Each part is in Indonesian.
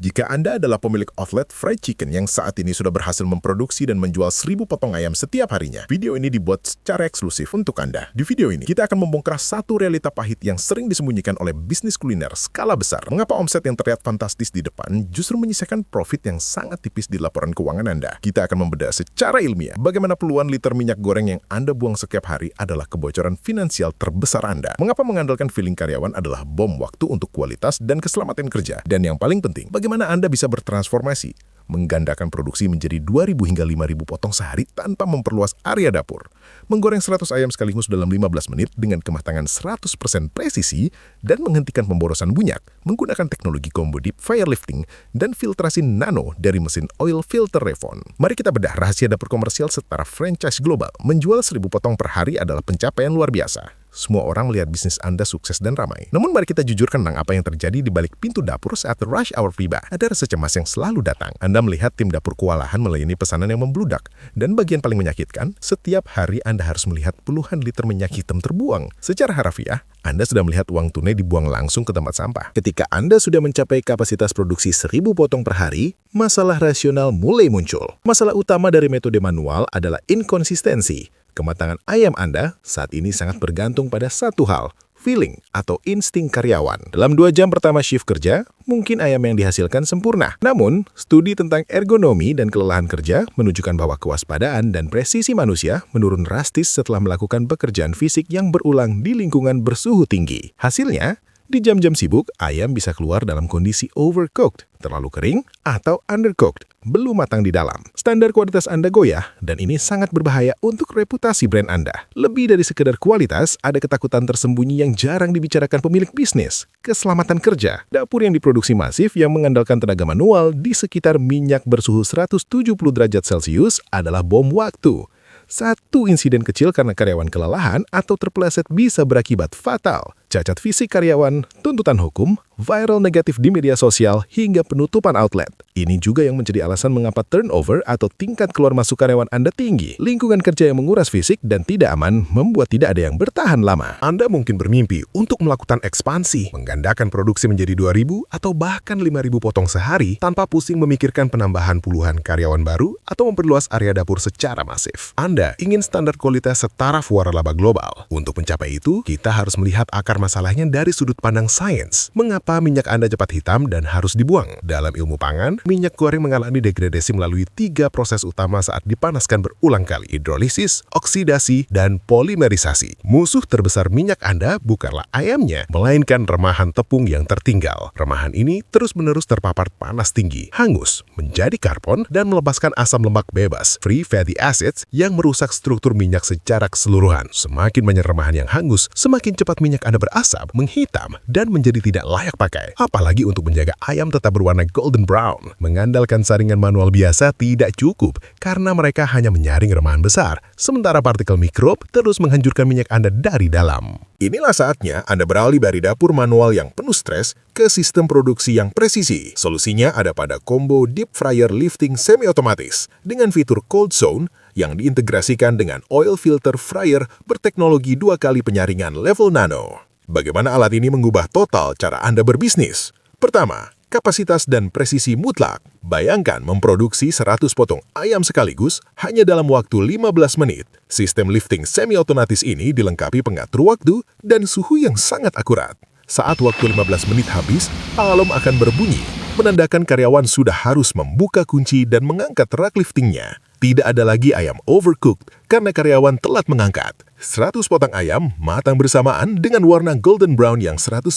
Jika Anda adalah pemilik outlet fried chicken yang saat ini sudah berhasil memproduksi dan menjual 1.000 potong ayam setiap harinya, video ini dibuat secara eksklusif untuk Anda. Di video ini, kita akan membongkar satu realita pahit yang sering disembunyikan oleh bisnis kuliner skala besar. Mengapa omset yang terlihat fantastis di depan justru menyisakan profit yang sangat tipis di laporan keuangan Anda? Kita akan membedah secara ilmiah bagaimana puluhan liter minyak goreng yang Anda buang setiap hari adalah kebocoran finansial terbesar Anda. Mengapa mengandalkan feeling karyawan adalah bom waktu untuk kualitas dan keselamatan kerja. Dan yang paling penting, bagaimana Anda bisa bertransformasi, menggandakan produksi menjadi 2.000 hingga 5.000 potong sehari tanpa memperluas area dapur, menggoreng 100 ayam sekaligus dalam 15 menit dengan kematangan 100% presisi, dan menghentikan pemborosan minyak menggunakan teknologi combo deep fire lifting dan filtrasi nano dari mesin oil filter Revon. Mari kita bedah rahasia dapur komersial setara franchise global. Menjual 1.000 potong per hari adalah pencapaian luar biasa. Semua orang melihat bisnis Anda sukses dan ramai. Namun mari kita jujurkan tentang apa yang terjadi di balik pintu dapur saat rush hour tiba. Ada rasa cemas yang selalu datang. Anda melihat tim dapur kewalahan melayani pesanan yang membludak. Dan bagian paling menyakitkan, setiap hari Anda harus melihat puluhan liter minyak hitam terbuang. Secara harafiah, Anda sudah melihat uang tunai dibuang langsung ke tempat sampah. Ketika Anda sudah mencapai kapasitas produksi 1.000 potong per hari, masalah rasional mulai muncul. Masalah utama dari metode manual adalah inkonsistensi. Kematangan ayam Anda saat ini sangat bergantung pada satu hal, feeling atau insting karyawan. Dalam 2 jam pertama shift kerja, mungkin ayam yang dihasilkan sempurna. Namun, studi tentang ergonomi dan kelelahan kerja menunjukkan bahwa kewaspadaan dan presisi manusia menurun drastis setelah melakukan pekerjaan fisik yang berulang di lingkungan bersuhu tinggi. Hasilnya, di jam-jam sibuk, ayam bisa keluar dalam kondisi overcooked, terlalu kering, atau undercooked, belum matang di dalam. Standar kualitas Anda goyah, dan ini sangat berbahaya untuk reputasi brand Anda. Lebih dari sekedar kualitas, ada ketakutan tersembunyi yang jarang dibicarakan pemilik bisnis. Keselamatan kerja. Dapur yang diproduksi masif yang mengandalkan tenaga manual di sekitar minyak bersuhu 170 derajat Celcius adalah bom waktu. Satu insiden kecil karena karyawan kelelahan atau terpeleset bisa berakibat fatal. Cacat fisik karyawan, tuntutan hukum, viral negatif di media sosial, hingga penutupan outlet. Ini juga yang menjadi alasan mengapa turnover atau tingkat keluar masuk karyawan Anda tinggi. Lingkungan kerja yang menguras fisik dan tidak aman membuat tidak ada yang bertahan lama. Anda mungkin bermimpi untuk melakukan ekspansi, menggandakan produksi menjadi 2.000 atau bahkan 5.000 potong sehari tanpa pusing memikirkan penambahan puluhan karyawan baru atau memperluas area dapur secara masif. Anda ingin standar kualitas setara waralaba global. Untuk mencapai itu, kita harus melihat akar masalahnya dari sudut pandang sains. Mengapa minyak Anda cepat hitam dan harus dibuang? Dalam ilmu pangan, minyak goreng mengalami degradasi melalui 3 proses utama saat dipanaskan berulang kali: hidrolisis, oksidasi, dan polimerisasi. Musuh terbesar minyak Anda bukanlah ayamnya, melainkan remahan tepung yang tertinggal. Remahan ini terus-menerus terpapar panas tinggi, hangus, menjadi karbon, dan melepaskan asam lemak bebas, free fatty acids, yang merusak struktur minyak secara keseluruhan. Semakin banyak remahan yang hangus, semakin cepat minyak Anda berasap, menghitam, dan menjadi tidak layak pakai. Apalagi untuk menjaga ayam tetap berwarna golden brown. Mengandalkan saringan manual biasa tidak cukup, karena mereka hanya menyaring remahan besar, sementara partikel mikrob terus menghancurkan minyak Anda dari dalam. Inilah saatnya Anda beralih dari dapur manual yang penuh stres ke sistem produksi yang presisi. Solusinya ada pada combo deep fryer lifting semi-otomatis dengan fitur cold zone yang diintegrasikan dengan oil filter fryer berteknologi 2 kali penyaringan level nano. Bagaimana alat ini mengubah total cara Anda berbisnis? Pertama, kapasitas dan presisi mutlak. Bayangkan memproduksi 100 potong ayam sekaligus hanya dalam waktu 15 menit. Sistem lifting semi-otomatis ini dilengkapi pengatur waktu dan suhu yang sangat akurat. Saat waktu 15 menit habis, alarm akan berbunyi, menandakan karyawan sudah harus membuka kunci dan mengangkat rak liftingnya. Tidak ada lagi ayam overcooked karena karyawan telat mengangkat. 100 potong ayam matang bersamaan dengan warna golden brown yang 100%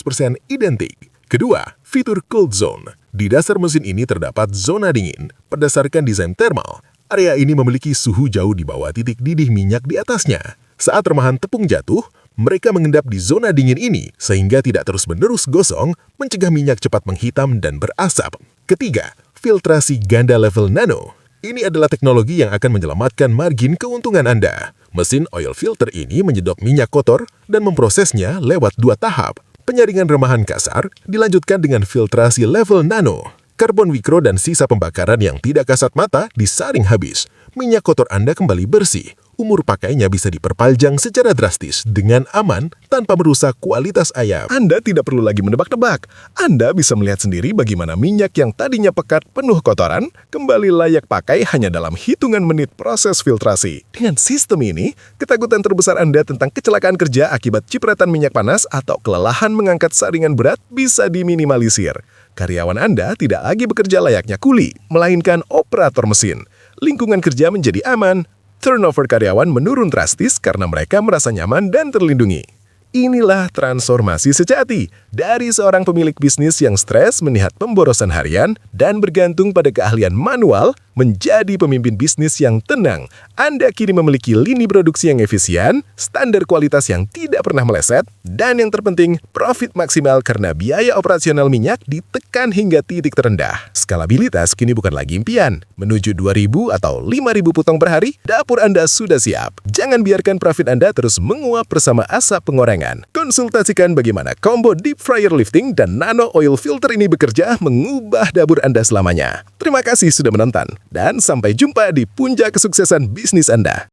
identik. Kedua, fitur cold zone. Di dasar mesin ini terdapat zona dingin. Berdasarkan desain thermal, area ini memiliki suhu jauh di bawah titik didih minyak di atasnya. Saat remahan tepung jatuh, mereka mengendap di zona dingin ini sehingga tidak terus-menerus gosong, mencegah minyak cepat menghitam dan berasap. Ketiga, filtrasi ganda level nano. Ini adalah teknologi yang akan menyelamatkan margin keuntungan Anda. Mesin oil filter ini menyedot minyak kotor dan memprosesnya lewat 2 tahap. Penyaringan remahan kasar dilanjutkan dengan filtrasi level nano. Karbon mikro dan sisa pembakaran yang tidak kasat mata disaring habis. Minyak kotor Anda kembali bersih, umur pakainya bisa diperpanjang secara drastis dengan aman tanpa merusak kualitas ayam. Anda tidak perlu lagi menebak-nebak. Anda bisa melihat sendiri bagaimana minyak yang tadinya pekat penuh kotoran kembali layak pakai hanya dalam hitungan menit proses filtrasi. Dengan sistem ini, ketakutan terbesar Anda tentang kecelakaan kerja akibat cipratan minyak panas atau kelelahan mengangkat saringan berat bisa diminimalisir. Karyawan Anda tidak lagi bekerja layaknya kuli, melainkan operator mesin. Lingkungan kerja menjadi aman. Turnover karyawan menurun drastis karena mereka merasa nyaman dan terlindungi. Inilah transformasi sejati dari seorang pemilik bisnis yang stres melihat pemborosan harian dan bergantung pada keahlian manual menjadi pemimpin bisnis yang tenang. Anda kini memiliki lini produksi yang efisien, standar kualitas yang tidak pernah meleset, dan yang terpenting, profit maksimal karena biaya operasional minyak ditekan hingga titik terendah. Skalabilitas kini bukan lagi impian. Menuju 2.000 atau 5.000 potong per hari, dapur Anda sudah siap. Jangan biarkan profit Anda terus menguap bersama asap pengorengan. Konsultasikan bagaimana combo deep fryer lifting dan nano oil filter ini bekerja mengubah dapur Anda selamanya. Terima kasih sudah menonton, dan sampai jumpa di puncak kesuksesan bisnis Anda.